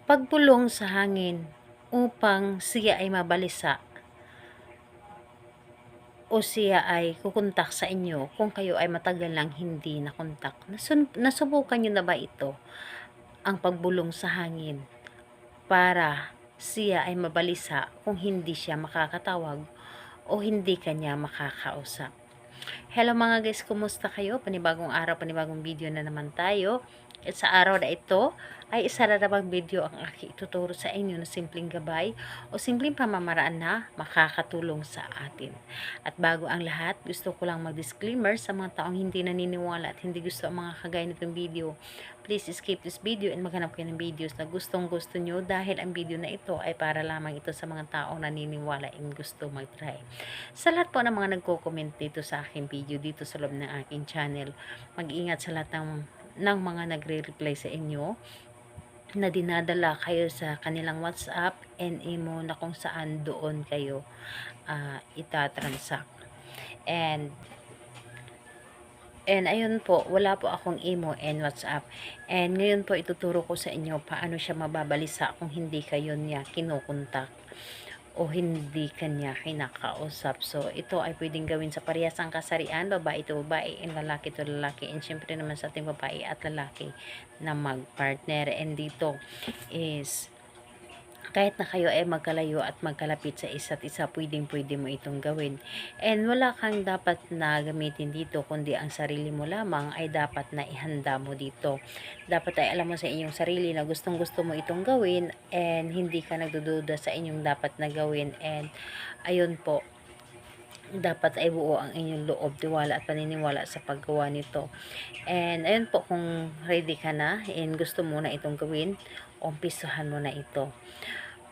Pagbulong sa hangin upang siya ay mabalisa o siya ay kukontak sa inyo kung kayo ay matagal nang hindi nakontak. Nasubukan niyo na ba ito, ang pagbulong sa hangin, para siya ay mabalisa kung hindi siya makakatawag o hindi kanya makakausap? Hello mga guys, kumusta kayo? Panibagong araw, panibagong video na naman tayo. At sa araw na ito ay isa na namang video ang aking ituturo sa inyo na simpleng gabay o simpleng pamamaraan na makakatulong sa atin. At bago ang lahat, gusto ko lang mag-disclaimer sa mga taong hindi naniniwala at hindi gusto ang mga kagaya nitong video. Please skip this video and maghanap kayo ng videos na gustong gusto nyo, dahil ang video na ito ay para lamang ito sa mga taong naniniwala and gusto mag-try. Sa lahat po ng mga nagko-comment dito sa aking video dito sa loob ng aking channel, mag-ingat sa lahat ng mga nagre-reply sa inyo na dinadala kayo sa kanilang WhatsApp and imo na kung saan doon kayo itatransact. And ayun po, wala po akong imo and WhatsApp. And ngayon po ituturo ko sa inyo paano siya mababalisa kung hindi kayo niya kinukontak o hindi kanya kinakausap. So, ito ay pwedeng gawin sa parehasang kasarian, babae to babae, and lalaki to lalaki, and syempre naman sa ating babae at lalaki na mag-partner. And dito is, kahit na kayo ay magkalayo at magkalapit sa isa't isa, pwede mo itong gawin. And wala kang dapat na gamitin dito, kundi ang sarili mo lamang ay dapat na ihanda mo dito. Dapat ay alam mo sa inyong sarili na gustong gusto mo itong gawin, and hindi ka nagdududa sa inyong dapat na gawin. And ayun po, dapat ay buo ang inyong loob, tiwala at paniniwala sa paggawa nito. And ayun po, kung ready ka na and gusto mo na itong gawin, umpisahan mo na ito.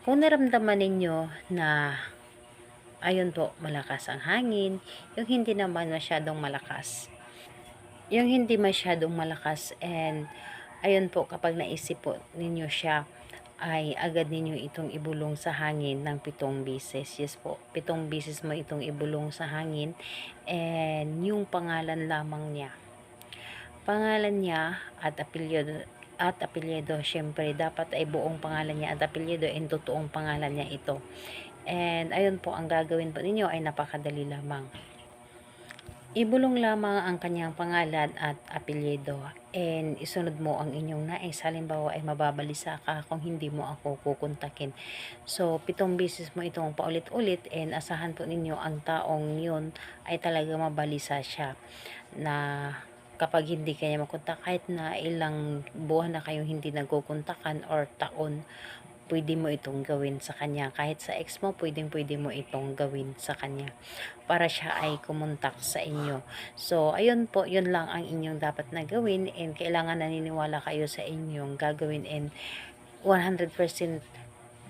Kung naramdaman ninyo na ayun po, malakas ang hangin, yung hindi naman masyadong malakas, and ayun po, kapag naisip po ninyo siya, ay agad ninyo itong ibulong sa hangin ng 7 beses. Yes po, 7 beses mo itong ibulong sa hangin, and yung pangalan lamang niya, at apelyido, syempre dapat ay buong pangalan niya at apelyido, and totoong pangalan niya ito. And ayun po, ang gagawin po ninyo ay napakadali lamang. Ibulong lamang ang kanyang pangalan at apelyido, and isunod mo ang inyong nais. Halimbawa ay mababalisa ka kung hindi mo ako kukontakin. So, 7 beses mo itong paulit-ulit, and asahan po ninyo ang taong yun ay talaga mabalisa siya, na kapag hindi kanya makontak, kahit na ilang buwan na kayong hindi nagkukontakan or taon, pwede mo itong gawin sa kanya. Kahit sa ex mo, pwede mo itong gawin sa kanya para siya ay kumontak sa inyo. So, ayun po, yun lang ang inyong dapat na gawin, and kailangan naniniwala kayo sa inyong gagawin, and 100%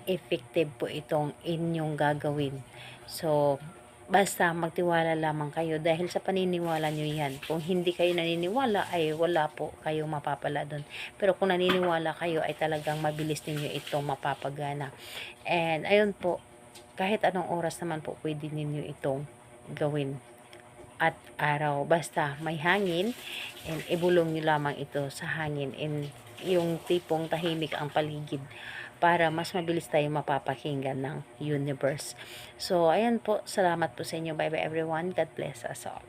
effective po itong inyong gagawin. So, basta magtiwala lamang kayo, dahil sa paniniwala nyo yan. Kung hindi kayo naniniwala, ay wala po kayong mapapala doon. Pero kung naniniwala kayo, ay talagang mabilis ninyo itong mapapagana. And ayun po, kahit anong oras naman po pwede ninyo itong gawin at araw. Basta may hangin, and ibulong nyo lamang ito sa hangin, and yung tipong tahimik ang paligid, para mas mabilis tayo mapapakinggan ng universe. So, ayan po. Salamat po sa inyo. Bye bye everyone. God bless us all.